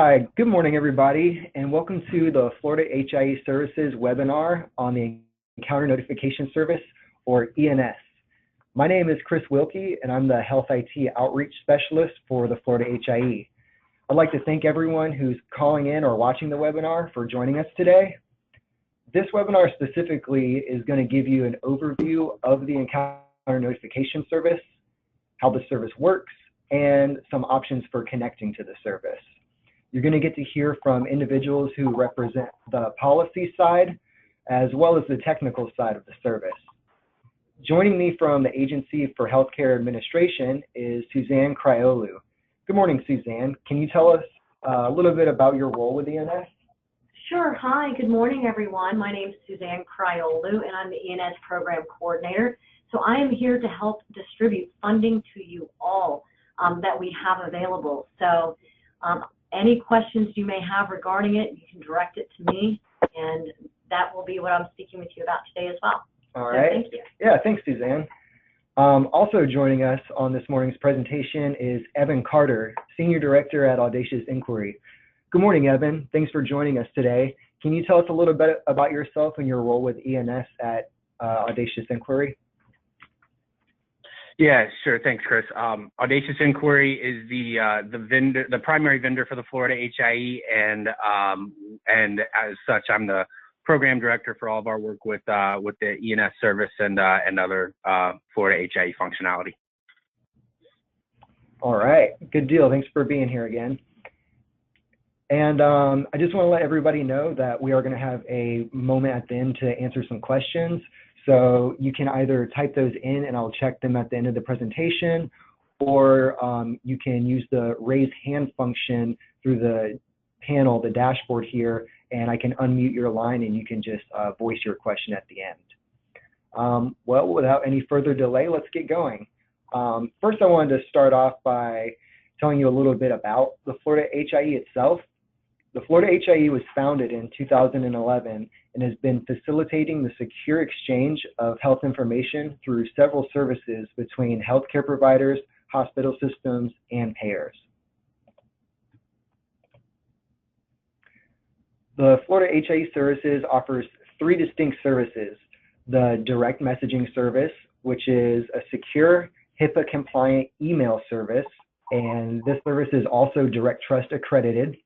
Hi, good morning, everybody, and welcome to the Florida HIE Services webinar on the Encounter Notification Service, or ENS. My name is Chris Wilkie, and I'm the Health IT Outreach Specialist for the Florida HIE. I'd like to thank everyone who's calling in or watching the webinar for joining us today. This webinar specifically is going to give you an overview of the Encounter Notification Service, how the service works, and some options for connecting to the service. You're going to get to hear from individuals who represent the policy side as well as the technical side of the service. Joining me from the Agency for Healthcare Administration is Suzanne Cryolu. Good morning, Suzanne. Can you tell us a little bit about your role with ENS? Sure. Hi, good morning, everyone. My name is Suzanne Cryolu, and I'm the ENS Program Coordinator. So I am here to help distribute funding to you all that we have available. So any questions you may have regarding it, you can direct it to me, and that will be what I'm speaking with you about today as well. All right. Thank you. Yeah, thanks, Suzanne. Also joining us on this morning's presentation is Evan Carter, Senior Director at Audacious Inquiry. Good morning, Evan. Thanks for joining us today. Can you tell us a little bit about yourself and your role with ENS at Audacious Inquiry? Yeah, sure. Thanks, Chris. Audacious Inquiry is the primary vendor for the Florida HIE, and as such, I'm the program director for all of our work with the ENS service and other Florida HIE functionality. All right, good deal. Thanks for being here again. And I just want to let everybody know that we are going to have a moment at the end to answer some questions. So you can either type those in and I'll check them at the end of the presentation, or you can use the raise hand function through the panel, the dashboard here, and I can unmute your line and you can just voice your question at the end. Well, without any further delay, let's get going. First, I wanted to start off by telling you a little bit about the Florida HIE itself. The Florida HIE was founded in 2011 and has been facilitating the secure exchange of health information through several services between healthcare providers, hospital systems, and payers. The Florida HIE Services offers three distinct services: the direct messaging service, which is a secure HIPAA-compliant email service, and this service is also Direct Trust accredited.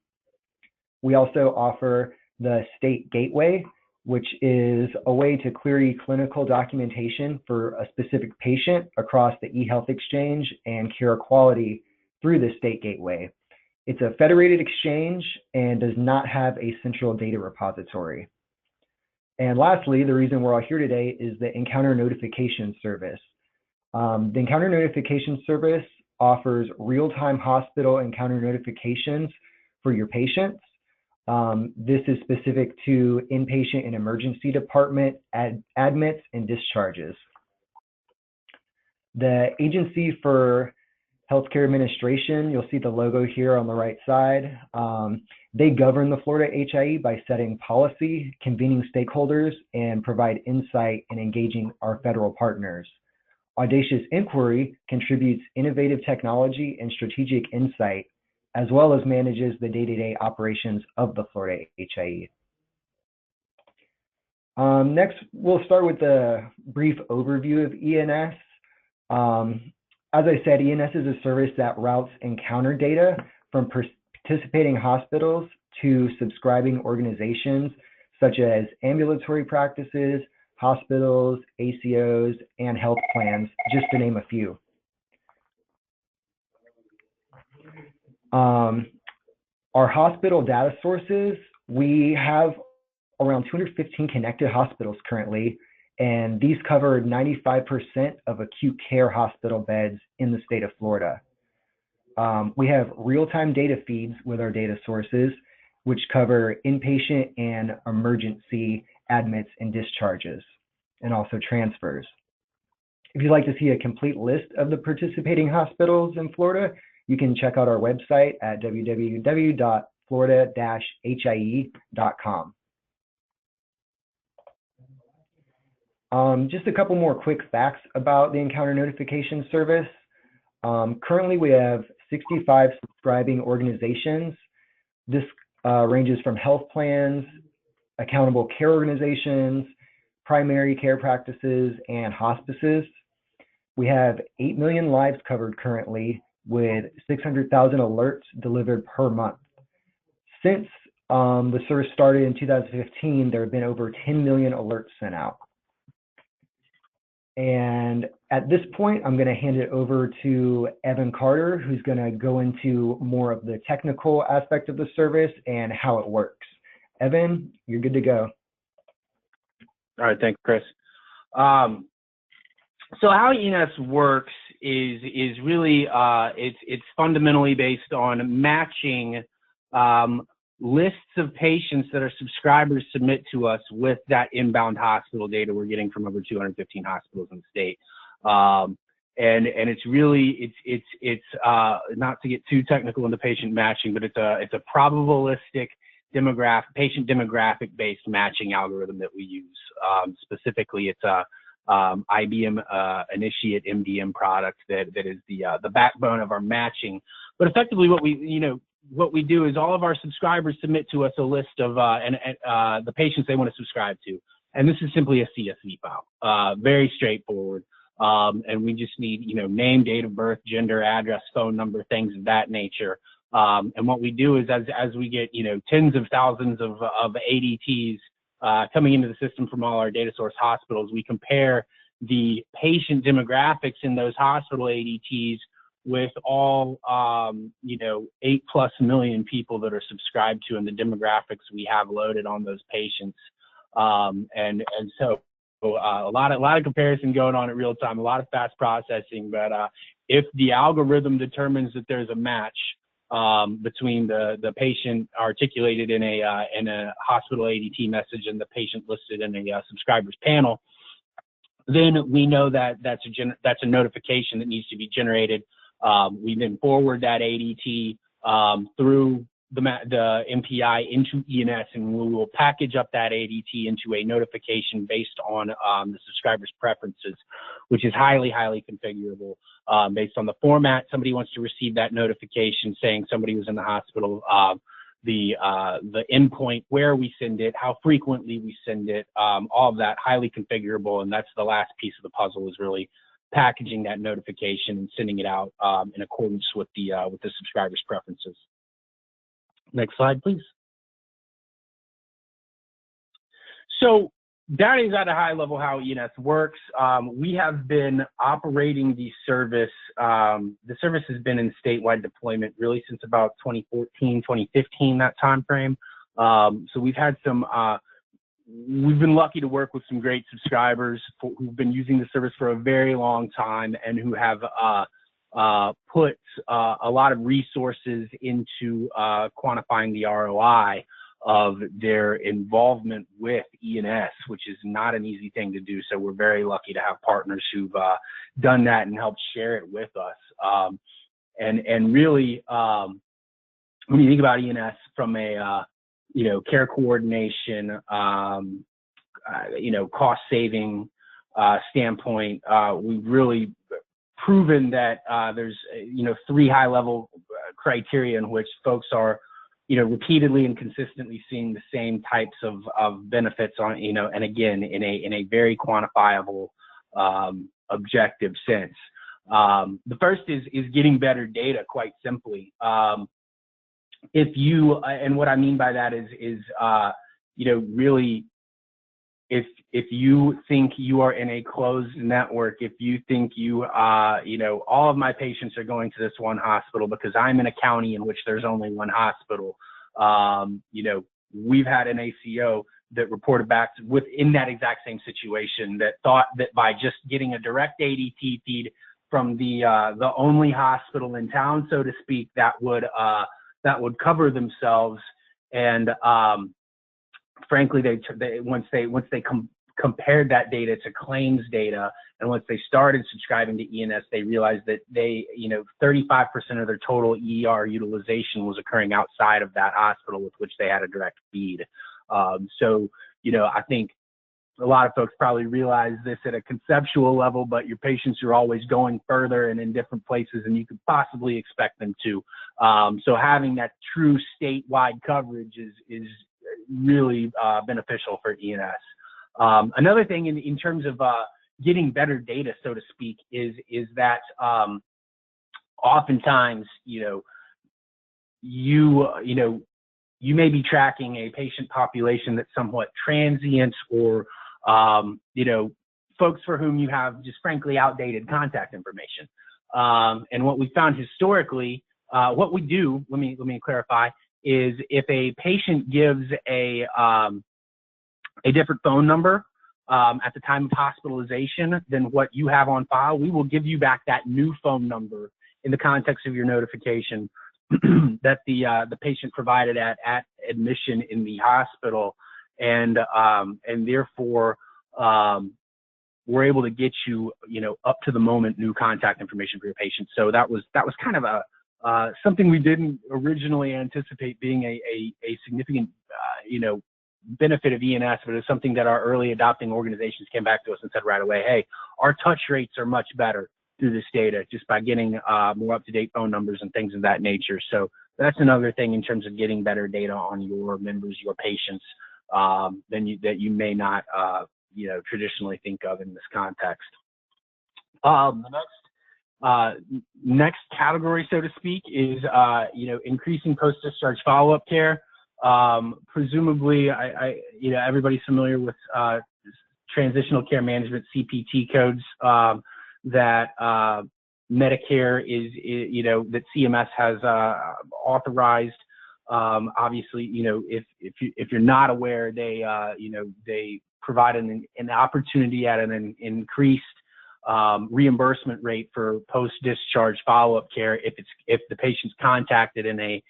We also offer the State Gateway, which is a way to query clinical documentation for a specific patient across the eHealth Exchange and care quality through the State Gateway. It's a federated exchange and does not have a central data repository. And lastly, the reason we're all here today is the Encounter Notification Service. The Encounter Notification Service offers real-time hospital encounter notifications for your patients. This is specific to inpatient and emergency department admits and discharges. The Agency for Healthcare Administration, you'll see the logo here on the right side. They govern the Florida HIE by setting policy, convening stakeholders, and provide insight in engaging our federal partners. Audacious Inquiry contributes innovative technology and strategic insight, as well as manages the day-to-day operations of the Florida HIE. Next, we'll start with a brief overview of ENS. As I said, ENS is a service that routes encounter data from participating hospitals to subscribing organizations such as ambulatory practices, hospitals, ACOs, and health plans, just to name a few. Our hospital data sources, we have around 215 connected hospitals currently, and these cover 95% of acute care hospital beds in the state of Florida. We have real-time data feeds with our data sources, which cover inpatient and emergency admits and discharges, and also transfers. If you'd like to see a complete list of the participating hospitals in Florida, you can check out our website at www.florida-hie.com. Just a couple more quick facts about the Encounter Notification Service. Currently, we have 65 subscribing organizations This ranges from health plans, accountable care organizations, primary care practices, and hospices. We have 8 million lives covered currently, with 600,000 alerts delivered per month. Since the service started in 2015, there have been over 10 million alerts sent out. And at this point, I'm going to hand it over to Evan Carter, who's going to go into more of the technical aspect of the service and how it works. Evan, you're good to go. All right, thanks, Chris. So how ENS works is really it's fundamentally based on matching lists of patients that our subscribers submit to us with that inbound hospital data we're getting from over 215 hospitals in the state. And it's really it's not to get too technical into patient matching, but it's a probabilistic patient demographic based matching algorithm that we use. Specifically, it's a IBM Initiate MDM product that is the backbone of our matching. But effectively, what we do is all of our subscribers submit to us a list of the patients they want to subscribe to, and this is simply a CSV file, very straightforward. And we just need name, date of birth, gender, address, phone number, things of that nature. And what we do is as we get tens of thousands of ADTs coming into the system from all our data source hospitals, we compare the patient demographics in those hospital ADTs with all 8+ million people that are subscribed to and the demographics we have loaded on those patients. And so a lot of comparison going on in real time, a lot of fast processing. But if the algorithm determines that there's a match between the patient articulated in a hospital ADT message and the patient listed in a subscribers panel, then we know that that's a notification that needs to be generated. We then forward that ADT through the MPI into ENS, and we will package up that ADT into a notification based on the subscriber's preferences, which is highly configurable based on the format. Somebody wants to receive that notification saying somebody was in the hospital, the endpoint, where we send it, how frequently we send it, all of that highly configurable. And that's the last piece of the puzzle, is really packaging that notification and sending it out in accordance with the subscriber's preferences. Next slide, please. So that is at a high level how ENS works. We have been operating the service. The service has been in statewide deployment really since about 2014, 2015, that time frame. So we've had some, we've been lucky to work with some great subscribers who've been using the service for a very long time and who have put a lot of resources into quantifying the ROI of their involvement with ENS, which is not an easy thing to do. So we're very lucky to have partners who've done that and helped share it with us. And really, when you think about ENS from a care coordination, cost saving standpoint, we've really proven that there's 3 high level criteria in which folks are repeatedly and consistently seeing the same types of benefits on and again in a very quantifiable objective sense. The first is getting better data, quite simply. If you and what I mean by that is really, if you think you are in a closed network, if you think all of my patients are going to this one hospital because I'm in a county in which there's only one hospital, we've had an ACO that reported back within that exact same situation that thought that by just getting a direct ADT feed from the only hospital in town, so to speak, that would cover themselves. And frankly, once they compared that data to claims data, and once they started subscribing to ENS, they realized that 35% of their total ER utilization was occurring outside of that hospital with which they had a direct feed. So I think a lot of folks probably realize this at a conceptual level, but your patients are always going further and in different places than you could possibly expect them to. So having that true statewide coverage is really beneficial for ENS. Another thing in terms of getting better data, so to speak, is that oftentimes, you may be tracking a patient population that's somewhat transient, or folks for whom you have just frankly outdated contact information. And what we found historically, what we do, let me clarify, is if a patient gives a different phone number at the time of hospitalization than what you have on file, we will give you back that new phone number in the context of your notification that the patient provided at admission in the hospital, and therefore we're able to get you up to the moment new contact information for your patient. So that was kind of a something we didn't originally anticipate being a significant benefit of ENS, but it's something that our early adopting organizations came back to us and said right away, hey, our touch rates are much better through this data just by getting more up-to-date phone numbers and things of that nature. So that's another thing in terms of getting better data on your members, your patients, that you may not traditionally think of in this context. The next category, so to speak, is increasing post-discharge follow-up care. Presumably, everybody's familiar with transitional care management CPT codes that Medicare that CMS has authorized. Obviously, if you're not aware, they provide an opportunity at an increased reimbursement rate for post-discharge follow-up care if the patient's contacted in a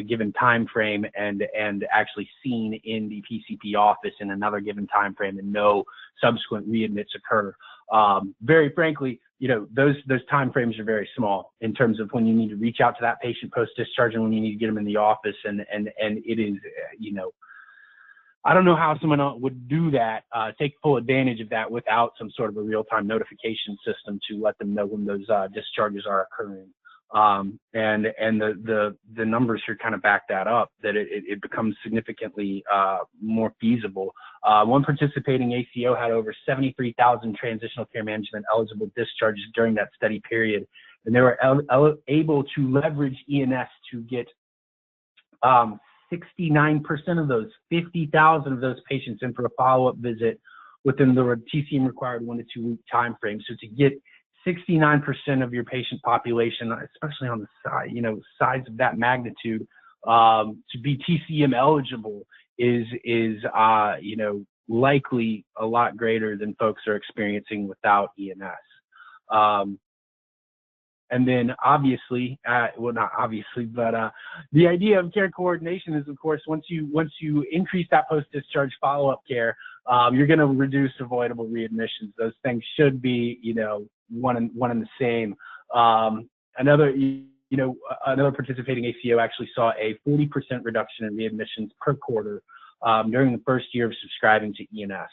given time frame and actually seen in the PCP office in another given time frame and no subsequent readmits occur. Very frankly, those time frames are very small in terms of when you need to reach out to that patient post-discharge and when you need to get them in the office, and it is I don't know how someone would do that, take full advantage of that without some sort of a real-time notification system to let them know when those discharges are occurring. And the numbers here kind of back that up, that it becomes significantly more feasible. One participating ACO had over 73,000 transitional care management eligible discharges during that study period, and they were able to leverage ENS to get 69% of those 50,000 of those patients in for a follow-up visit within the TCM required 1 to 2 week time frame. So to get 69% of your patient population, especially on the side, sides of that magnitude, to be TCM eligible is likely a lot greater than folks are experiencing without ENS. And then obviously, well, not obviously, but the idea of care coordination is, of course, once you increase that post-discharge follow-up care, you're going to reduce avoidable readmissions. Those things should be, one and the same. Another participating ACO actually saw a 40% reduction in readmissions per quarter during the first year of subscribing to ENS.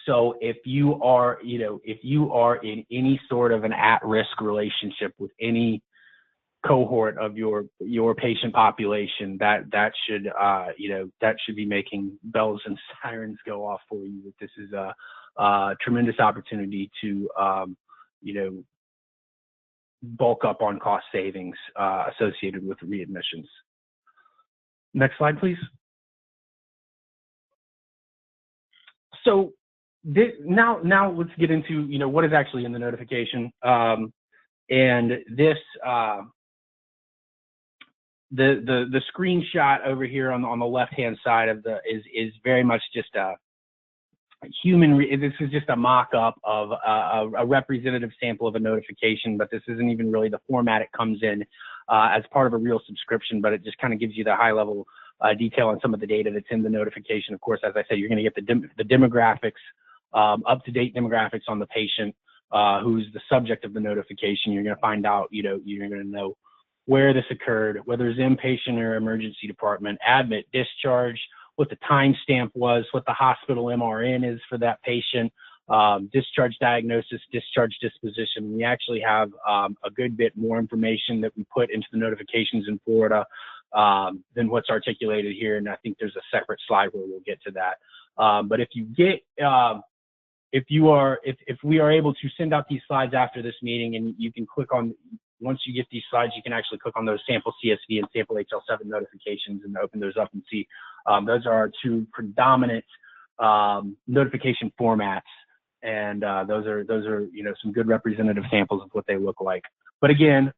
So if you are in any sort of an at-risk relationship with any cohort of your patient population, that should be making bells and sirens go off for you. This is a tremendous opportunity to bulk up on cost savings associated with readmissions. Next slide, please. So now let's get into what is actually in the notification, and this the screenshot over here on the left hand side of is very much just a human. This is just a mock-up of a representative sample of a notification, but this isn't even really the format it comes in as part of a real subscription, but it just kind of gives you the high level detail on some of the data that's in the notification. Of course, as I said, you're going to get the demographics, up-to-date demographics on the patient who's the subject of the notification. You're going to find out, you're going to know where this occurred, whether it's inpatient or emergency department, admit, discharge, what the timestamp was, what the hospital MRN is for that patient, discharge diagnosis, discharge disposition. We actually have a good bit more information that we put into the notifications in Florida than what's articulated here, and I think there's a separate slide where we'll get to that. But if you get, if we are able to send out these slides after this meeting, and you can click on, once you get these slides, you can actually click on those sample CSV and sample HL7 notifications and open those up and see. Those are our two predominant notification formats, and those are you know, some good representative samples of what they look like. But again,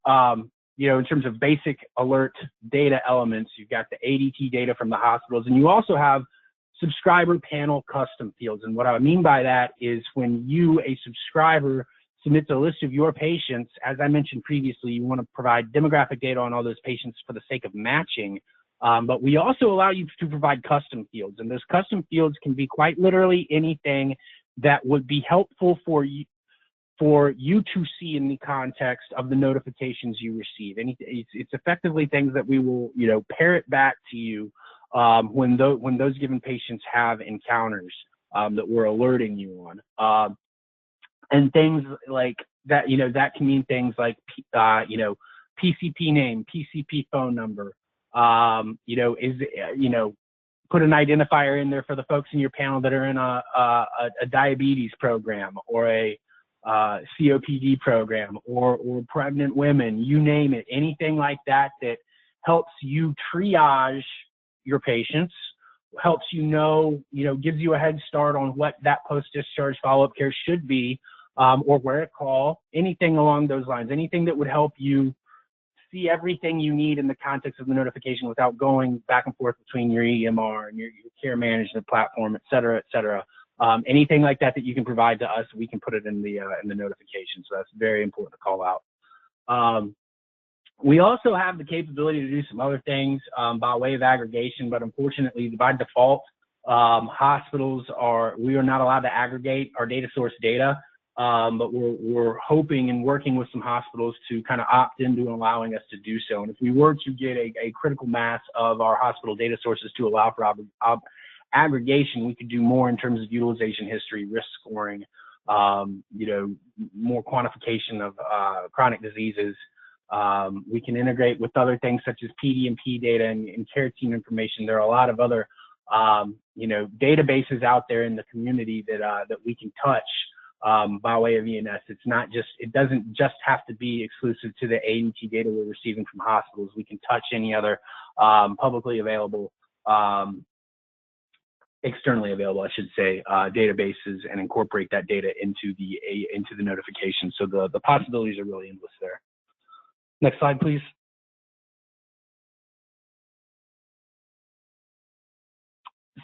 you know, in terms of basic alert data elements, you've got the ADT data from the hospitals, and you also have subscriber panel custom fields. And what I mean by that is when you, a subscriber, submits a list of your patients, as I mentioned previously, you want to provide demographic data on all those patients for the sake of matching. But we also allow you to provide custom fields, and those custom fields can be quite literally anything that would be helpful for you to see in the context of the notifications you receive. It's effectively things that we will, you know, parrot back to you when those given patients have encounters that we're alerting you on. And things like that, you know, that can mean things like, you know, PCP name, PCP phone number, you know, put an identifier in there for the folks in your panel that are in a diabetes program or a COPD program or pregnant women, you name it, anything like that that helps you triage your patients, helps you know, gives you a head start on what that post-discharge follow-up care should be, or where to call, anything along those lines, anything that would help you see everything you need in the context of the notification without going back and forth between your EMR and your care management platform, et cetera, et cetera. Anything like that that you can provide to us, we can put it in the notification. So that's very important to call out. We also have the capability to do some other things by way of aggregation, but unfortunately, by default, we are not allowed to aggregate our data source data. But we're hoping and working with some hospitals to kind of opt into allowing us to do so. And if we were to get a critical mass of our hospital data sources to allow for aggregation, we could do more in terms of utilization history, risk scoring, you know, more quantification of chronic diseases. We can integrate with other things such as PD&P data and care team information. There are a lot of other, you know, databases out there in the community that we can touch by way of ENS. It doesn't just have to be exclusive to the ADT data we're receiving from hospitals. We can touch any other publicly available, externally available, I should say, databases and incorporate that data into the notification. So the possibilities are really endless there. Next slide, please.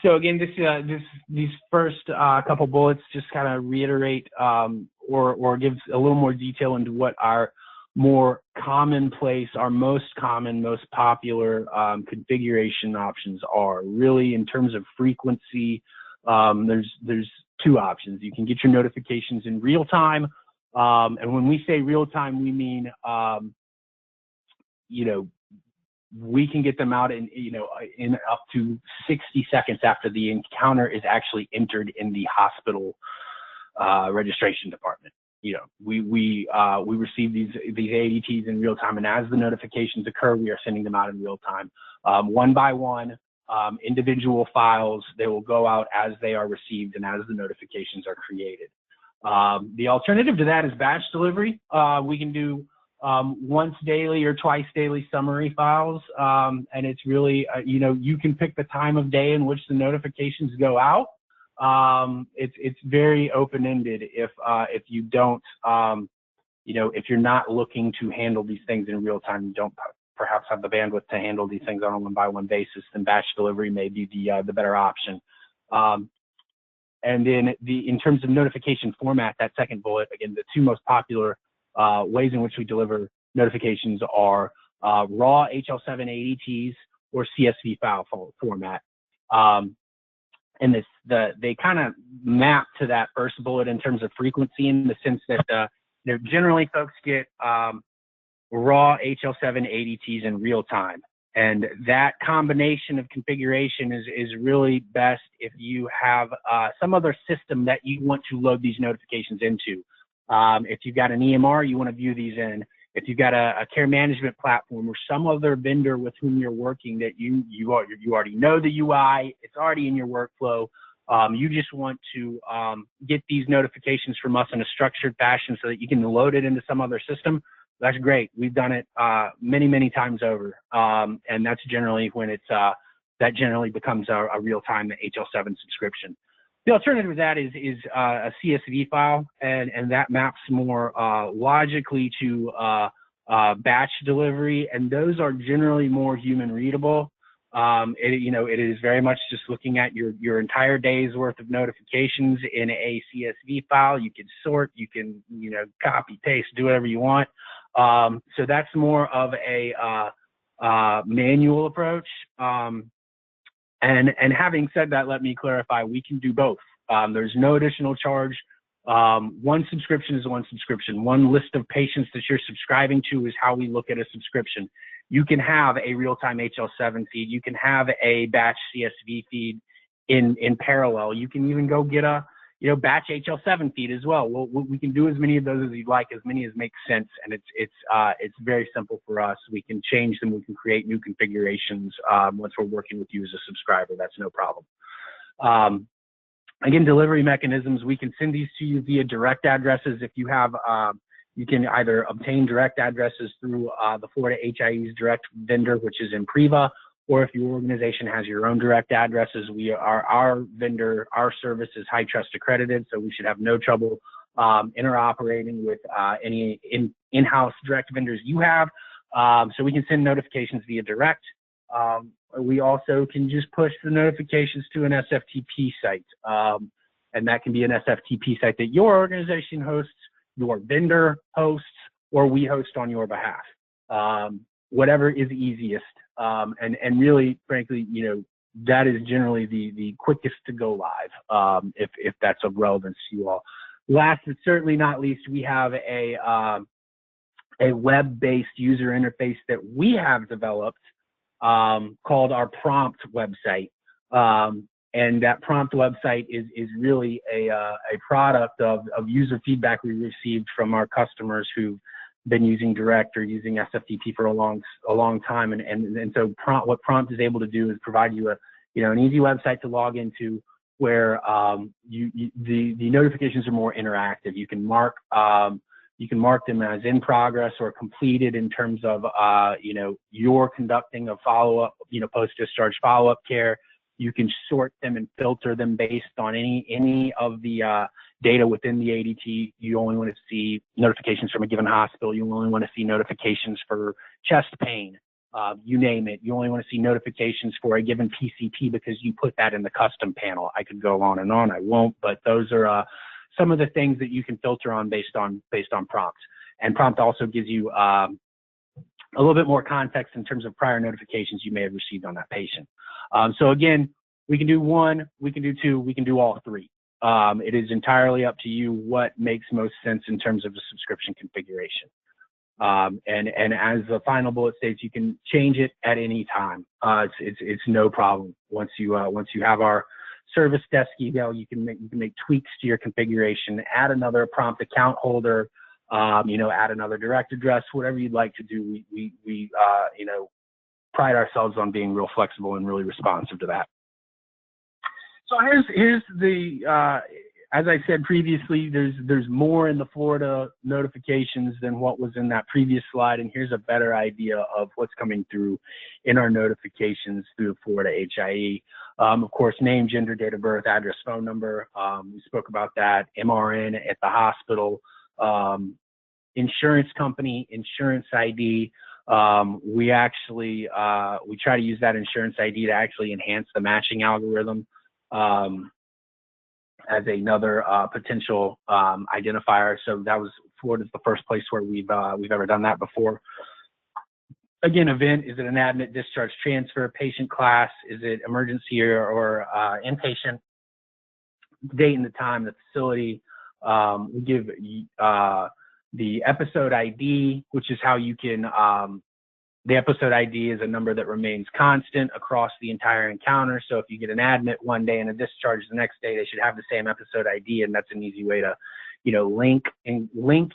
So again, these first couple bullets just kind of reiterate or gives a little more detail into what our more commonplace, our most common, most popular configuration options are. Really, in terms of frequency, there's two options. You can get your notifications in real time, and when we say real time, we mean you know, we can get them out in up to 60 seconds after the encounter is actually entered in the hospital registration department. You know, we receive these ADTs in real time, and as the notifications occur, we are sending them out in real time, one by one, individual files. They will go out as they are received and as the notifications are created. The alternative to that is batch delivery. We can do once daily or twice daily summary files, and it's really, you know, you can pick the time of day in which the notifications go out. It's very open-ended if you don't, you know, if you're not looking to handle these things in real time, you don't perhaps have the bandwidth to handle these things on a one-by-one basis, then batch delivery may be the better option. And then in terms of notification format, that second bullet, again, the two most popular ways in which we deliver notifications are raw HL7 ADTs or CSV file format. And they kind of map to that first bullet in terms of frequency, in the sense that generally folks get raw HL7 ADTs in real time. And that combination of configuration is really best if you have some other system that you want to load these notifications into. If you've got an EMR you want to view these in, if you've got a care management platform or some other vendor with whom you're working that you already know the UI, it's already in your workflow, you just want to get these notifications from us in a structured fashion so that you can load it into some other system, that's great. We've done it many, many times over. And that's generally when that generally becomes a real-time HL7 subscription. The alternative to that is a CSV file, and that maps more logically to batch delivery, and those are generally more human readable. It is very much just looking at your entire day's worth of notifications in a CSV file. You can sort, you can copy, paste, do whatever you want. So that's more of a manual approach. And having said that, let me clarify, we can do both. There's no additional charge. One subscription is one subscription. One list of patients that you're subscribing to is how we look at a subscription. You can have a real-time HL7 feed. You can have a batch CSV feed in parallel. You can even go get a batch HL7 feed as well. We can do as many of those as you'd like, as many as makes sense, and it's very simple for us. We can change them. We can create new configurations once we're working with you as a subscriber. That's no problem. Again, delivery mechanisms, we can send these to you via direct addresses. If you have, you can either obtain direct addresses through the Florida HIE's direct vendor, which is Impriva, or if your organization has your own direct addresses, our vendor, our service is HIE Trust accredited, so we should have no trouble interoperating with any in-house direct vendors you have. So we can send notifications via direct. We also can just push the notifications to an SFTP site, and that can be an SFTP site that your organization hosts, your vendor hosts, or we host on your behalf. Whatever is easiest. And really, frankly, that is generally the quickest to go live, if that's of relevance to you all. Last but certainly not least, we have a web-based user interface that we have developed called our Prompt website. And that Prompt website is really a product of user feedback we received from our customers who've been using direct or using SFTP for a long time, and so what Prompt is able to do is provide you an easy website to log into where the notifications are more interactive. You can mark them as in progress or completed in terms of you're conducting a follow-up, post-discharge follow-up care. You can sort them and filter them based on any of the data within the ADT. You only want to see notifications from a given hospital. You only want to see notifications for chest pain. You name it. You only want to see notifications for a given PCP because you put that in the custom panel. I could go on and on. I won't, but those are some of the things that you can filter on based on prompts. And Prompt also gives you a little bit more context in terms of prior notifications you may have received on that patient. So again, we can do one, we can do two, we can do all three. It is entirely up to you what makes most sense in terms of the subscription configuration. And as the final bullet states, you can change it at any time. It's no problem. Once you have our service desk email, you can make tweaks to your configuration, add another Prompt account holder, add another direct address, whatever you'd like to do. We pride ourselves on being real flexible and really responsive to that. So here's the as I said previously, there's more in the Florida notifications than what was in that previous slide, and here's a better idea of what's coming through in our notifications through the Florida HIE. Of course, name, gender, date of birth, address, phone number. We spoke about that. MRN at the hospital, insurance company, insurance ID. We actually we try to use that insurance ID to actually enhance the matching algorithm as another potential identifier. So that was Florida's the first place where we've ever done that before. Again, event, is it an admit, discharge, transfer? Patient class, is it emergency or inpatient? Date and the time, the facility. We give the episode ID, which is how you can The episode ID is a number that remains constant across the entire encounter. So if you get an admit one day and a discharge the next day, they should have the same episode ID, and that's an easy way to, link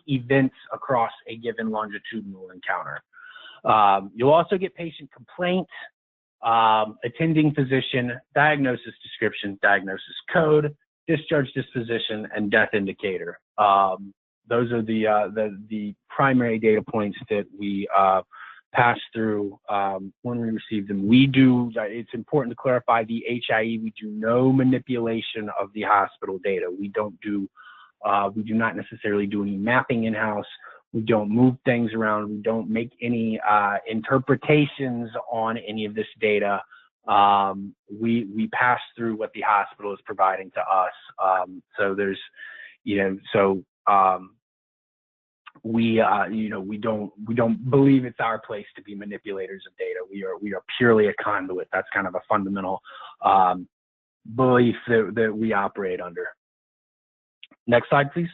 events across a given longitudinal encounter. You'll also get patient complaint, attending physician, diagnosis description, diagnosis code, discharge disposition, and death indicator. Those are the primary data points that we pass through when we receive them. It's important to clarify, the HIE, we do no manipulation of the hospital data. We do not necessarily do any mapping in-house. We don't move things around. We don't make any interpretations on any of this data. We pass through what the hospital is providing to us. So there's, we don't believe it's our place to be manipulators of data. We are purely a conduit. That's kind of a fundamental belief that we operate under. Next slide, please.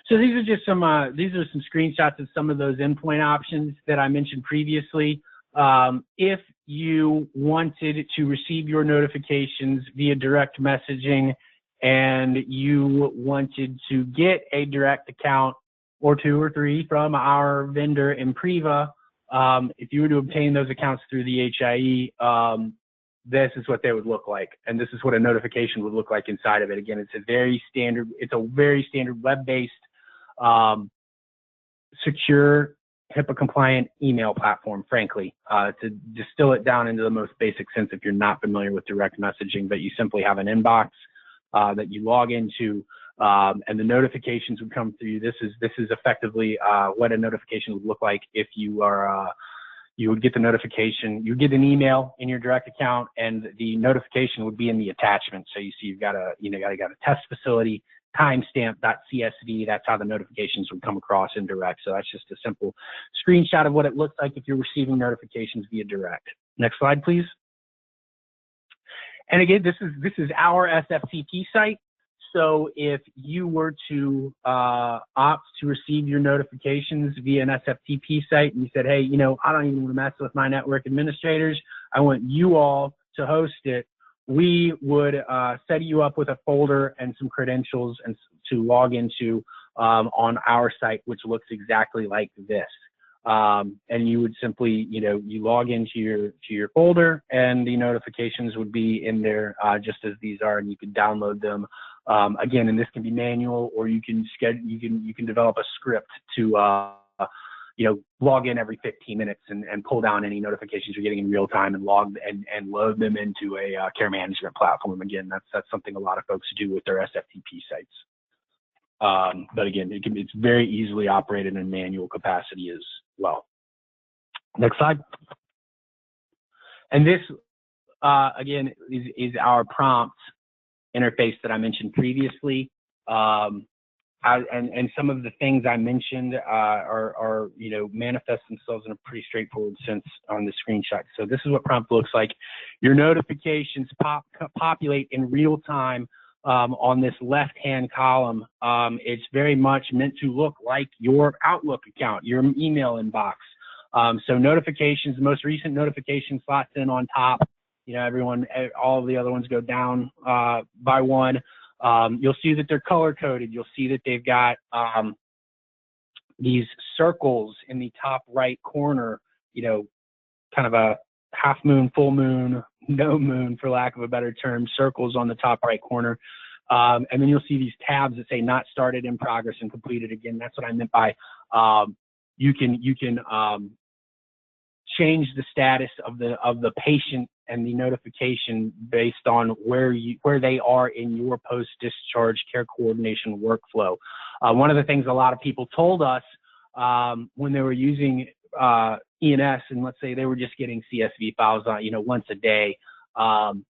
So these are just some screenshots of some of those endpoint options that I mentioned previously. If you wanted to receive your notifications via direct messaging and you wanted to get a direct account or 2 or 3 from our vendor Impriva, if you were to obtain those accounts through the HIE, this is what they would look like, and this is what a notification would look like inside of it. Again, it's a very standard web-based, secure, HIPAA-compliant email platform, frankly, to distill it down into the most basic sense. If you're not familiar with direct messaging, but you simply have an inbox that you log into, and the notifications would come through. This is effectively what a notification would look like if you are. You would get the notification. You get an email in your direct account, and the notification would be in the attachment. So you see, you've got a test facility timestamp.csv. That's how the notifications would come across in direct. So that's just a simple screenshot of what it looks like if you're receiving notifications via direct. Next slide, please. And again, this is our SFTP site. So if you were to opt to receive your notifications via an SFTP site, and you said, hey, I don't even want to mess with my network administrators, I want you all to host it, we would set you up with a folder and some credentials and to log into on our site, which looks exactly like this. And you would simply, you log into your folder, and the notifications would be in there just as these are, and you can download them. Again, and this can be manual, or you can develop a script to log in every 15 minutes and pull down any notifications you're getting in real time and load them into a care management platform. Again, that's something a lot of folks do with their SFTP sites. But again, it's very easily operated in manual capacity as well. Next slide. And this, again, is our prompt interface that I mentioned previously. And some of the things I mentioned are manifest themselves in a pretty straightforward sense on the screenshot. So this is what prompt looks like. Your notifications populate in real time on this left-hand column. It's very much meant to look like your Outlook account, your email inbox. So notifications, the most recent notification slots in on top. All of the other ones go down by one. You'll see that they're color-coded. You'll see that they've got these circles in the top right corner, kind of a half moon, full moon, no moon, for lack of a better term, circles on the top right corner. And then you'll see these tabs that say not started, in progress, and completed. Again, that's what I meant by you can change the status of the patient and the notification based on where they are in your post-discharge care coordination workflow. One of the things a lot of people told us when they were using ENS, and let's say they were just getting CSV files once a day, and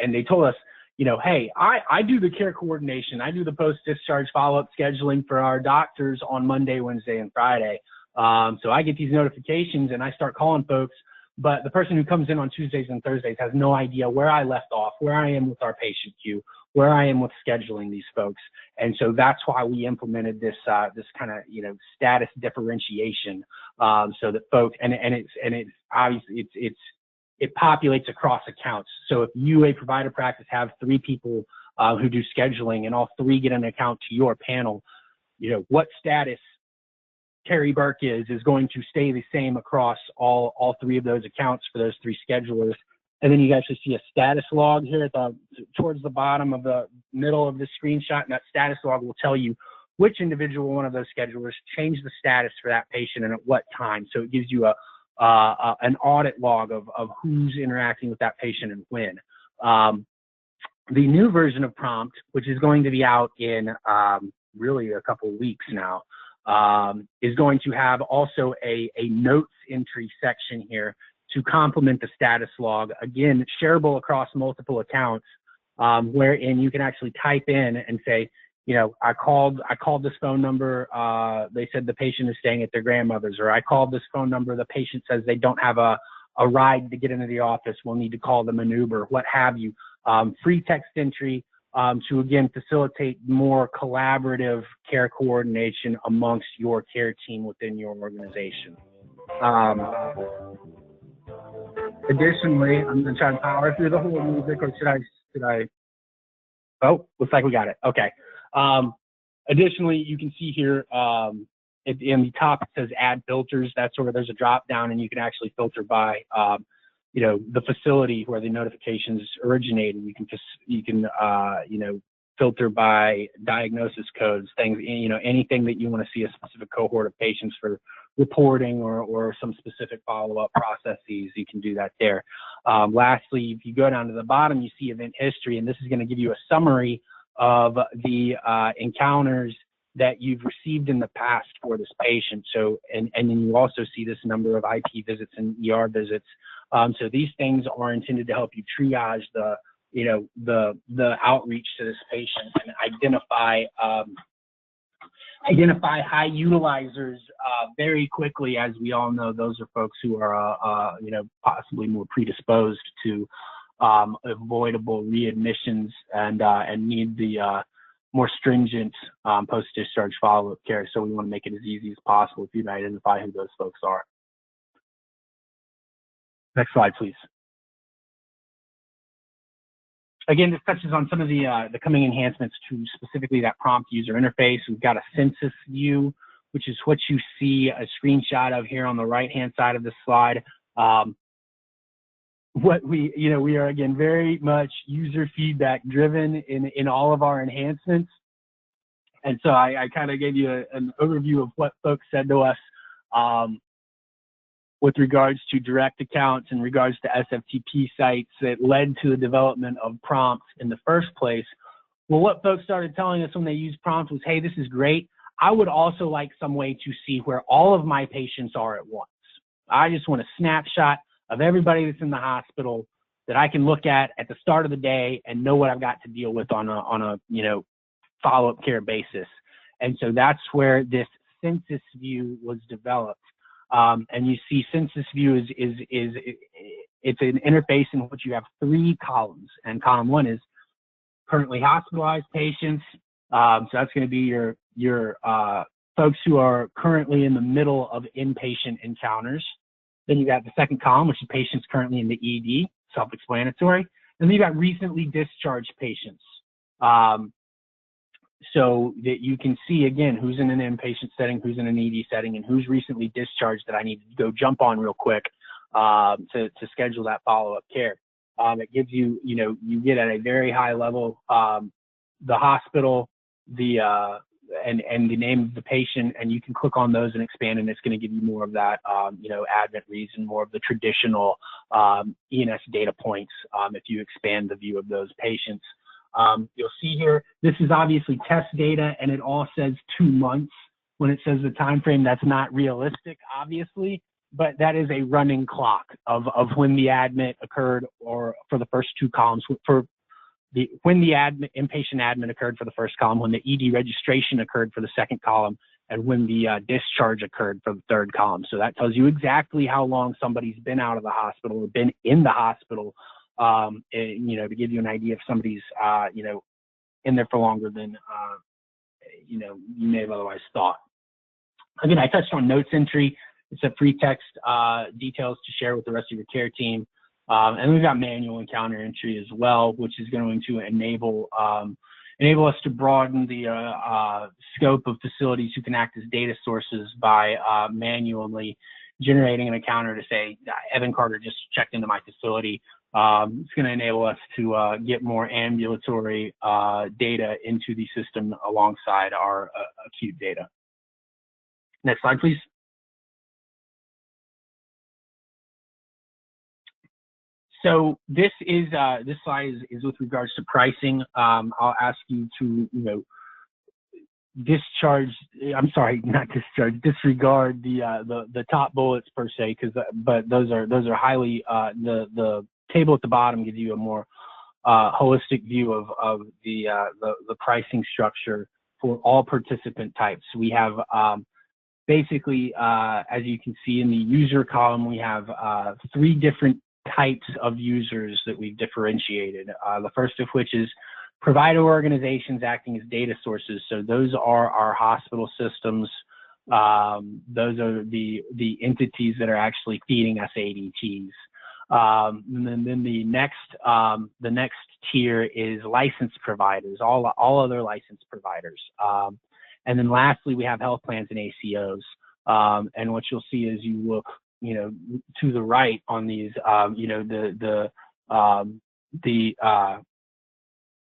they told us, hey, I do the care coordination, I do the post-discharge follow-up scheduling for our doctors on Monday, Wednesday, and Friday. So I get these notifications and I start calling folks, but the person who comes in on Tuesdays and Thursdays has no idea where I left off, where I am with our patient queue, where I am with scheduling these folks. And so that's why we implemented this this kind of, you know, status differentiation, so that folks, and it's obviously it populates across accounts. So if you, a provider practice, have 3 people who do scheduling and all 3 get an account to your panel, you know, what status Terry Burke is going to stay the same across all 3 of those accounts for those 3 schedulers. And then you actually see a status log here at towards the bottom of the middle of the screenshot, and that status log will tell you which individual one of those schedulers changed the status for that patient and at what time. So it gives you an audit log of who's interacting with that patient and when. The new version of Prompt, which is going to be out in really a couple of weeks now, is going to have also a notes entry section here to complement the status log. Again, shareable across multiple accounts, wherein you can actually type in and say, you know, I called this phone number. They said the patient is staying at their grandmother's, or I called this phone number. The patient says they don't have a ride to get into the office. We'll need to call them an Uber, what have you. Free text entry to, again, facilitate more collaborative care coordination amongst your care team within your organization. Additionally, I'm going to try to power through the whole music, or should I? Oh, looks like we got it. Okay. Additionally, you can see here in the top, it says add filters. That's where there's a drop down and you can actually filter by, you know, the facility where the notifications originated. You can, you know, filter by diagnosis codes, things, you know, anything that you want to see a specific cohort of patients for reporting or some specific follow-up processes, you can do that there. Lastly, if you go down to the bottom, you see event history, and this is going to give you a summary of the encounters that you've received in the past for this patient. So, and then you also see this number of IP visits and ER visits. So these things are intended to help you triage the, you know, the outreach to this patient and identify high utilizers very quickly. As we all know, those are folks who are, you know, possibly more predisposed to avoidable readmissions and need the more stringent post-discharge follow-up care. So we want to make it as easy as possible for you to identify who those folks are. Next slide, please. Again, this touches on some of the coming enhancements to specifically that prompt user interface. We've got a census view, which is what you see a screenshot of here on the right-hand side of the slide. What we, you know, we are again very much user feedback driven in all of our enhancements. And so I kind of gave you an overview of what folks said to us with regards to direct accounts, in regards to SFTP sites that led to the development of prompts in the first place. Well, what folks started telling us when they used prompts was, hey, this is great. I would also like some way to see where all of my patients are at once. I just want a snapshot of everybody that's in the hospital that I can look at the start of the day and know what I've got to deal with on a you know, follow-up care basis. And so that's where this census view was developed. And you see census view it's an interface in which you have 3 columns, and column 1 is currently hospitalized patients. So that's going to be your folks who are currently in the middle of inpatient encounters. Then you got the second column, which is patients currently in the ED, self-explanatory. And then you got recently discharged patients. So that you can see, again, who's in an inpatient setting, who's in an ED setting, and who's recently discharged that I need to go jump on real quick to schedule that follow-up care. It gives you, you know, you get at a very high level the hospital, and the name of the patient, and you can click on those and expand, and it's going to give you more of that, you know, admit reason, more of the traditional ENS data points if you expand the view of those patients. You'll see here, this is obviously test data, and it all says 2 months. When it says the time frame, that's not realistic, obviously, but that is a running clock of when the admit occurred, or for the first 2 columns, when the inpatient admit occurred for the first column, when the ED registration occurred for the second column, and when the discharge occurred for the third column. So that tells you exactly how long somebody's been out of the hospital or been in the hospital. You know, to give you an idea of somebody's, you know, in there for longer than you may have otherwise thought. Again, I touched on notes entry. It's a free text details to share with the rest of your care team. And we've got manual encounter entry as well, which is going to enable us to broaden the scope of facilities who can act as data sources by manually generating an encounter to say, Evan Carter just checked into my facility. It's going to enable us to get more ambulatory data into the system alongside our acute data. Next slide, please. So this slide is with regards to pricing. I'll ask you to disregard the top bullets per se, but those are highly the table at the bottom gives you a more holistic view of the pricing structure for all participant types. We have basically, as you can see in the user column, we have 3 different types of users that we've differentiated. The first of which is provider organizations acting as data sources. So those are our hospital systems. Those are the entities that are actually feeding us ADTs. And then the next tier is licensed providers, all other licensed providers. And then lastly, we have health plans and ACOs. And what you'll see as you look, to the right on these,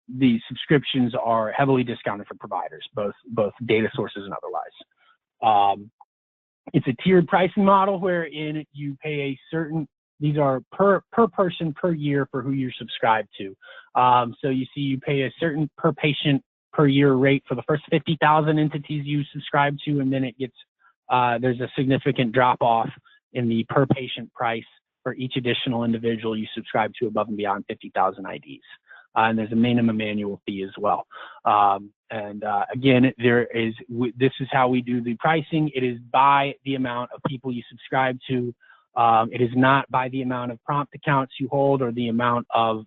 the subscriptions are heavily discounted for providers, both data sources and otherwise. It's a tiered pricing model wherein you pay a certain, these are per person per year for who you're subscribed to. So you see you pay a certain per patient per year rate for the first 50,000 entities you subscribe to, and then it gets, there's a significant drop off in the per patient price for each additional individual you subscribe to above and beyond 50,000 IDs. And there's a minimum annual fee as well. Again, this is how we do the pricing. It is by the amount of people you subscribe to. It is not by the amount of prompt accounts you hold or the amount of,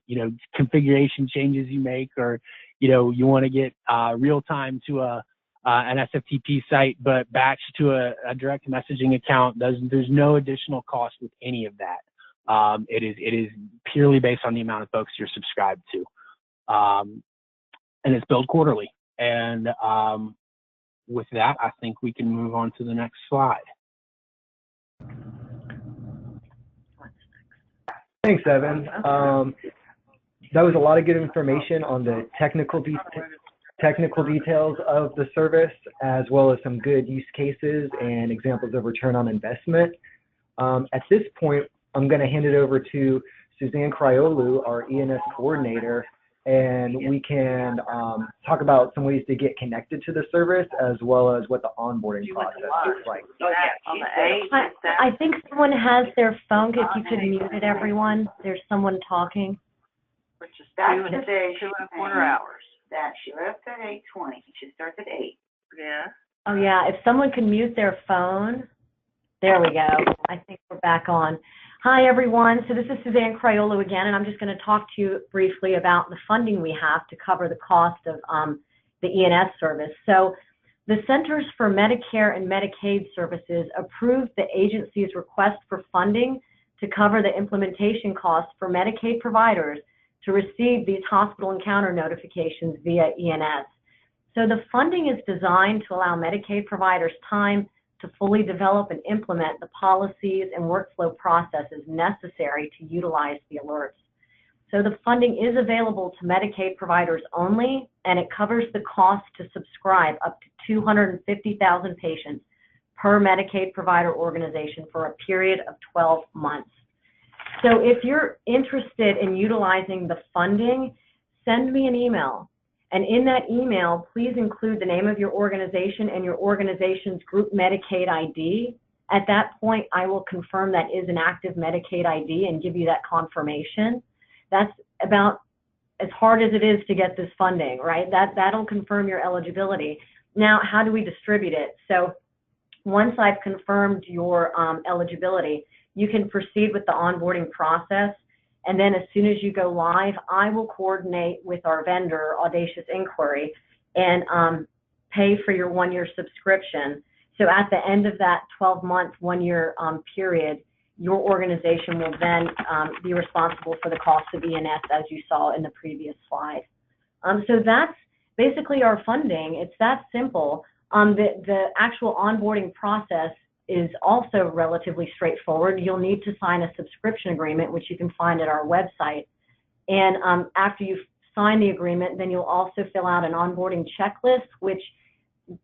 configuration changes you make, or, you want to get real time to an SFTP site, but batch to a direct messaging account. There's no additional cost with any of that. It is purely based on the amount of folks you're subscribed to. And it's billed quarterly. And with that, I think we can move on to the next slide. Thanks, Evan. That was a lot of good information on the technical details of the service, as well as some good use cases and examples of return on investment. At this point, I'm going to hand it over to Suzanne Criolu, our ENS coordinator, and we can talk about some ways to get connected to the service, as well as what the onboarding process looks like. I think someone has their phone. If you could mute it, everyone. There's someone talking. Which is 2.25 hours. That she left at 8:20. She starts at 8. Yeah. Oh yeah. If someone can mute their phone. There we go. I think we're back on. Hi everyone. So this is Suzanne Criolu again, and I'm just going to talk to you briefly about the funding we have to cover the cost of the ENS service. So the Centers for Medicare and Medicaid Services approved the agency's request for funding to cover the implementation costs for Medicaid providers to receive these hospital encounter notifications via ENS. So the funding is designed to allow Medicaid providers time to fully develop and implement the policies and workflow processes necessary to utilize the alerts. So the funding is available to Medicaid providers only, and it covers the cost to subscribe up to 250,000 patients per Medicaid provider organization for a period of 12 months. So if you're interested in utilizing the funding, send me an email. And in that email, please include the name of your organization and your organization's group Medicaid ID. At that point, I will confirm that is an active Medicaid ID and give you that confirmation. That's about as hard as it is to get this funding, right? That'll confirm your eligibility. Now, how do we distribute it? So once I've confirmed your eligibility, you can proceed with the onboarding process, And then as soon as you go live, I will coordinate with our vendor, Audacious Inquiry, and pay for your 1-year subscription. So at the end of that 12-month, 1-year period, your organization will then be responsible for the cost of ENS, as you saw in the previous slide. So that's basically our funding. It's that simple. The actual onboarding process is also relatively straightforward. You'll need to sign a subscription agreement, which you can find at our website. And after you sign the agreement, then you'll also fill out an onboarding checklist, which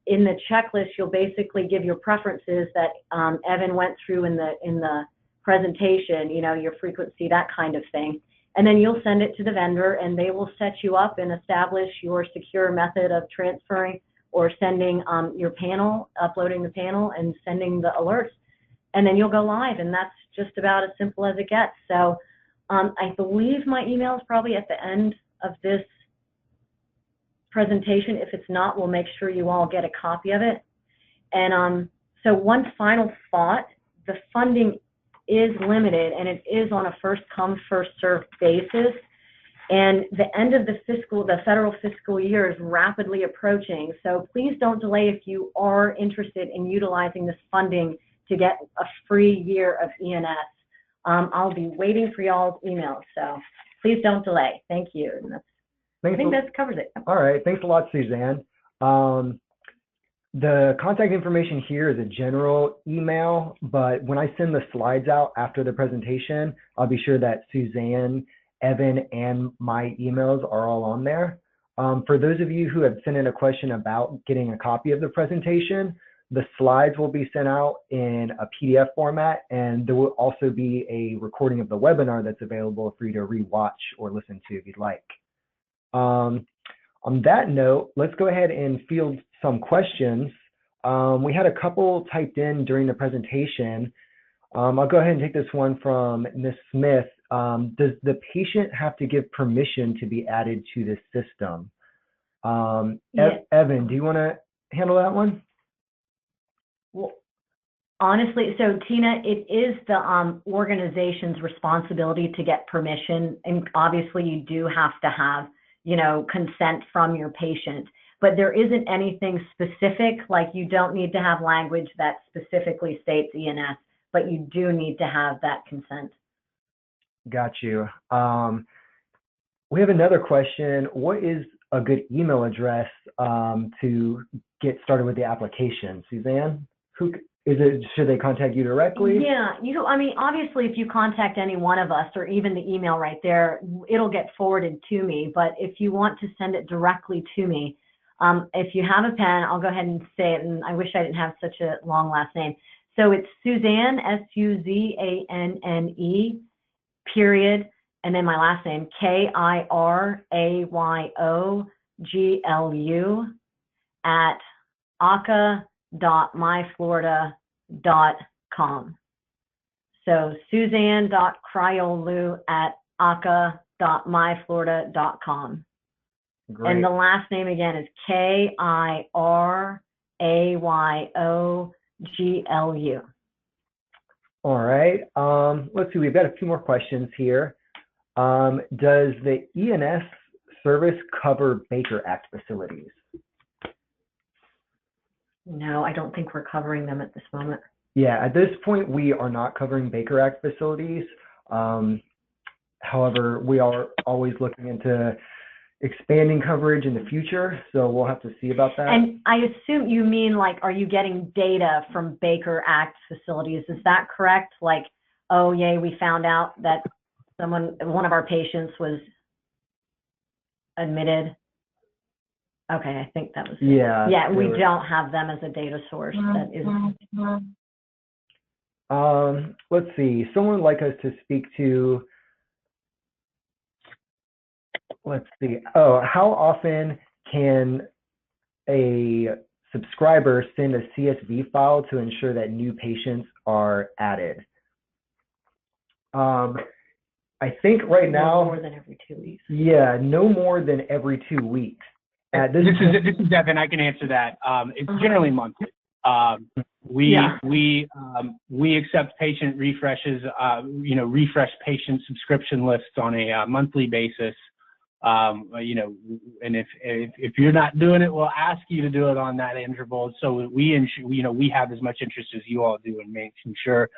in the checklist, you'll basically give your preferences that Evan went through in the presentation, you know, your frequency, that kind of thing. And then you'll send it to the vendor, and they will set you up and establish your secure method of transferring or sending your panel, uploading the panel and sending the alerts. And then you'll go live, and that's just about as simple as it gets. So I believe my email is probably at the end of this presentation. If it's not, we'll make sure you all get a copy of it. And so one final thought, the funding is limited, and it is on a first come, first served basis. And the end of the federal fiscal year is rapidly approaching. So please don't delay if you are interested in utilizing this funding to get a free year of ENS. I'll be waiting for y'all's emails. So please don't delay. Thank you. And I think that covers it. All right. Thanks a lot, Suzanne. The contact information here is a general email, but when I send the slides out after the presentation, I'll be sure that Suzanne, Evan, and my emails are all on there. For those of you who have sent in a question about getting a copy of the presentation, the slides will be sent out in a PDF format, and there will also be a recording of the webinar that's available for you to rewatch or listen to if you'd like. On that note, let's go ahead and field some questions. We had a couple typed in during the presentation. I'll go ahead and take this one from Ms. Smith. Does the patient have to give permission to be added to this system? Yes. Evan, do you want to handle that one? Well, honestly, so Tina, it is the organization's responsibility to get permission, and obviously you do have to have, you know, consent from your patient, but there isn't anything specific, like you don't need to have language that specifically states ENS, but you do need to have that consent. Got you. We have another question. What is a good email address to get started with the application? Suzanne, who is it? Should they contact you directly? Yeah, I mean, obviously, if you contact any one of us or even the email right there, it'll get forwarded to me. But if you want to send it directly to me, if you have a pen, I'll go ahead and say it. And I wish I didn't have such a long last name. So it's Suzanne, SUZANNE, period, and then my last name, KIRAYOGLU at aka.myflorida.com. So Suzanne.Cryolu at aka.myflorida.com. Great. And the last name again is KIRAYOGLU. All right. Let's see. We've got a few more questions here. Does the ENS service cover Baker Act facilities? No, I don't think we're covering them at this moment. Yeah, at this point, we are not covering Baker Act facilities. However, we are always looking into expanding coverage in the future, so we'll have to see about that. And I assume you mean, like, are you getting data from Baker Act facilities? Is that correct? Like, oh, yay, we found out that one of our patients was admitted. Okay, I think that was it. Yeah. Yeah, we don't have them as a data source. That is. Let's see. Someone would like us to speak to. Let's see. Oh, how often can a subscriber send a CSV file to ensure that new patients are added? I think right now. No more than every 2 weeks. Yeah, no more than every 2 weeks. This is Evan. I can answer that. It's generally monthly. we accept patient refreshes, refresh patient subscription lists on a monthly basis. And if you're not doing it, we'll ask you to do it on that interval. So we have as much interest as you all do in making sure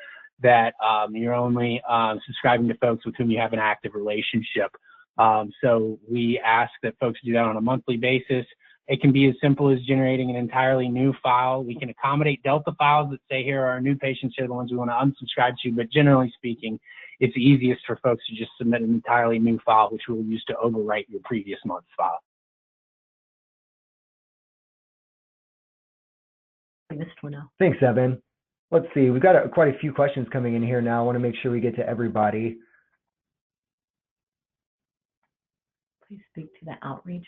that you're only subscribing to folks with whom you have an active relationship. So we ask that folks do that on a monthly basis. It can be as simple as generating an entirely new file. We can accommodate Delta files that say, here are our new patients, here are the ones we want to unsubscribe to, but generally speaking, it's easiest for folks to just submit an entirely new file, which we'll use to overwrite your previous month's file. I missed one now. Thanks, Evan. Let's see, we've got quite a few questions coming in here now. I want to make sure we get to everybody. Please speak to the outreach.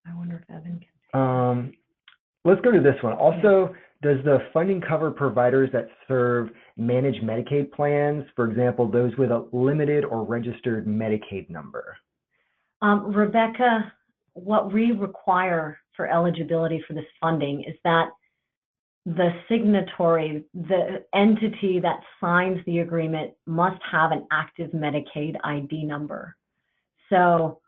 I wonder if Evan can. Let's go to this one. Also, does the funding cover providers that serve managed Medicaid plans, for example, those with a limited or registered Medicaid number? Rebecca, what we require for eligibility for this funding is that the signatory, the entity that signs the agreement, must have an active Medicaid ID number. So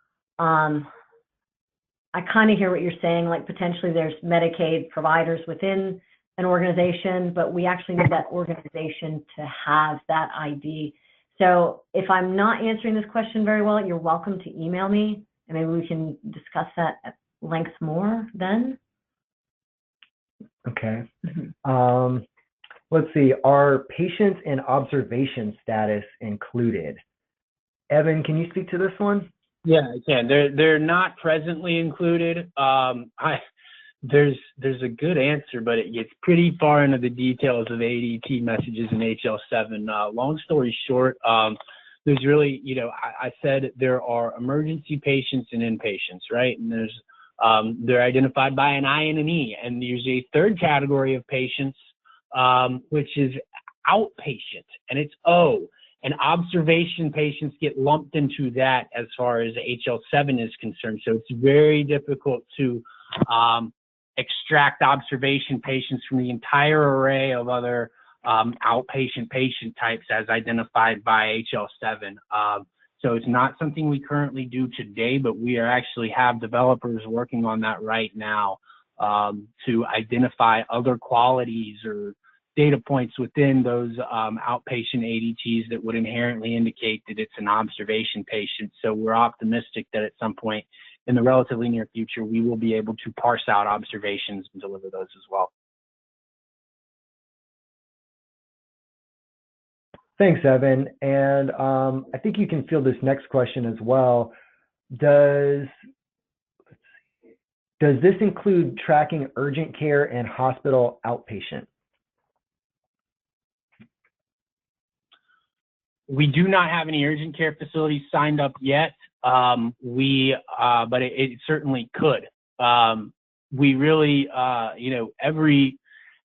I kind of hear what you're saying, like potentially there's Medicaid providers within an organization, but we actually need that organization to have that ID. So if I'm not answering this question very well, you're welcome to email me, and maybe we can discuss that at length more then. Okay. Let's see, are patients in observation status included? Evan, can you speak to this one? Yeah, I can. They're not presently included. There's a good answer, but it gets pretty far into the details of ADT messages in HL7. Long story short, there's really, I said there are emergency patients and inpatients, right? And there's they're identified by an I and an E, and there's a third category of patients, which is outpatient, and it's O. And observation patients get lumped into that as far as HL7 is concerned. So it's very difficult to extract observation patients from the entire array of other outpatient patient types as identified by HL7. So it's not something we currently do today, but we actually have developers working on that right now to identify other qualities or data points within those outpatient ADTs that would inherently indicate that it's an observation patient. So we're optimistic that at some point in the relatively near future, we will be able to parse out observations and deliver those as well. Thanks, Evan. And I think you can field this next question as well. Does this include tracking urgent care and hospital outpatient? We do not have any urgent care facilities signed up yet. But it certainly could. We really,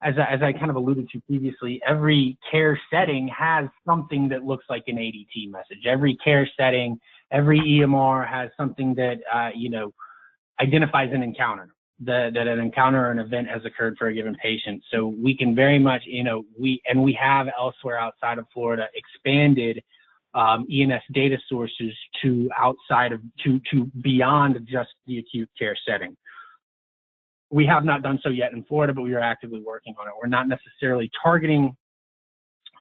as I kind of alluded to previously, every care setting has something that looks like an ADT message. Every care setting, every EMR has something that, identifies an encounter, that an encounter or an event has occurred for a given patient. So we can very much, we have elsewhere outside of Florida expanded ENS data sources to beyond just the acute care setting. We have not done so yet in Florida, but we are actively working on it. We're not necessarily targeting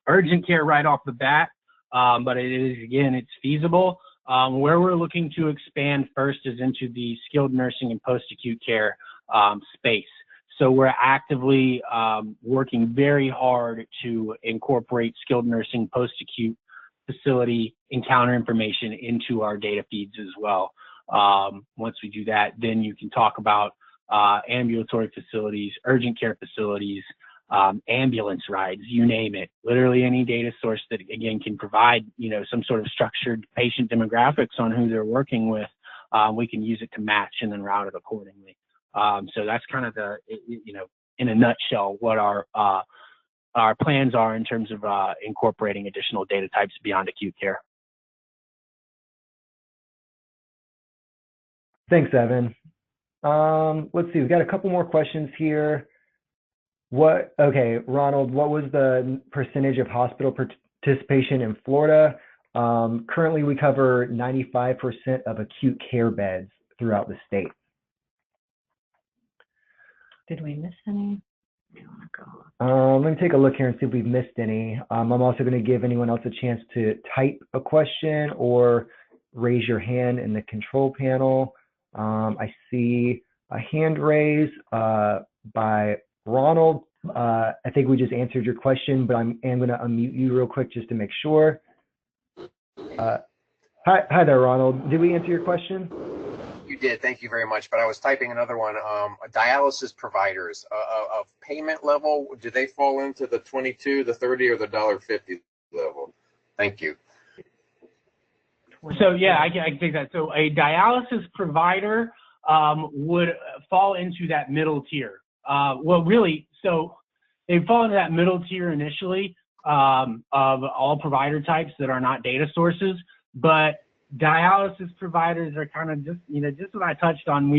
urgent care right off the bat, but it is, again, it's feasible. Where we're looking to expand first is into the skilled nursing and post-acute care space. So we're actively working very hard to incorporate skilled nursing post-acute facility encounter information into our data feeds as well. Once we do that, then you can talk about ambulatory facilities, urgent care facilities, ambulance rides, you name it. Literally any data source that, again, can provide, some sort of structured patient demographics on who they're working with, we can use it to match and then route it accordingly. So that's kind of the, in a nutshell, what our plans are in terms of incorporating additional data types beyond acute care. Thanks, Evan. Let's see, we've got a couple more questions here. Okay, Ronald, what was the percentage of hospital participation in Florida? Currently, we cover 95% of acute care beds throughout the state. Did we miss any? Let me take a look here and see if we've missed any. I'm also going to give anyone else a chance to type a question or raise your hand in the control panel. I see a hand raise by Ronald. I think we just answered your question, but I am going to unmute you real quick just to make sure. Hi there, Ronald. Did we answer your question? You did. Thank you very much. But I was typing another one. Dialysis providers of payment level, do they fall into the $22, the $30, or the $1.50 level? Thank you. So yeah, I can take that. So a dialysis provider would fall into that middle tier. Well, really, so they fall into that middle tier initially of all provider types that are not data sources, but dialysis providers are kind of just what I touched on.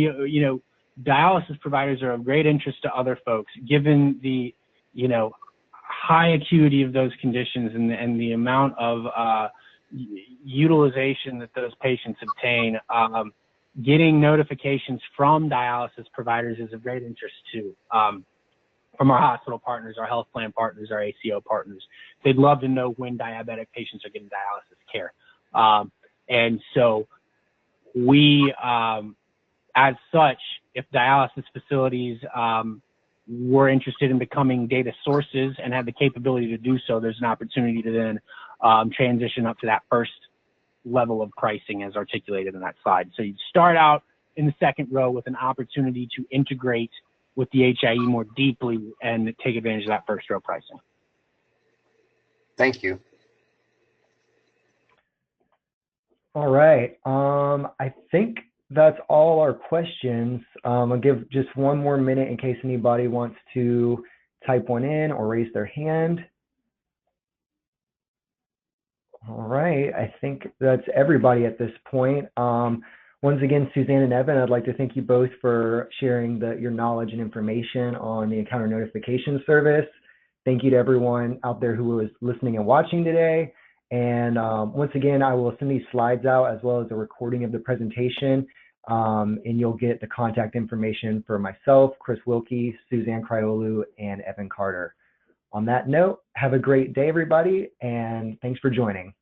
Dialysis providers are of great interest to other folks, given the, high acuity of those conditions and the amount of utilization that those patients obtain. Getting notifications from dialysis providers is of great interest too. From our hospital partners, our health plan partners, our ACO partners. They'd love to know when diabetic patients are getting dialysis care. And so we, as such, if dialysis facilities were interested in becoming data sources and have the capability to do so, there's an opportunity to then transition up to that first level of pricing as articulated on that slide. So you'd start out in the second row with an opportunity to integrate with the HIE more deeply and take advantage of that first row pricing. Thank you. All right. I think that's all our questions. I'll give just one more minute in case anybody wants to type one in or raise their hand. All right. I think that's everybody at this point. Once again, Suzanne and Evan, I'd like to thank you both for sharing your knowledge and information on the Encounter Notification Service. Thank you to everyone out there who was listening and watching today. And once again, I will send these slides out as well as a recording of the presentation, and you'll get the contact information for myself, Chris Wilkie, Suzanne Cryolu, and Evan Carter. On that note, have a great day, everybody, and thanks for joining.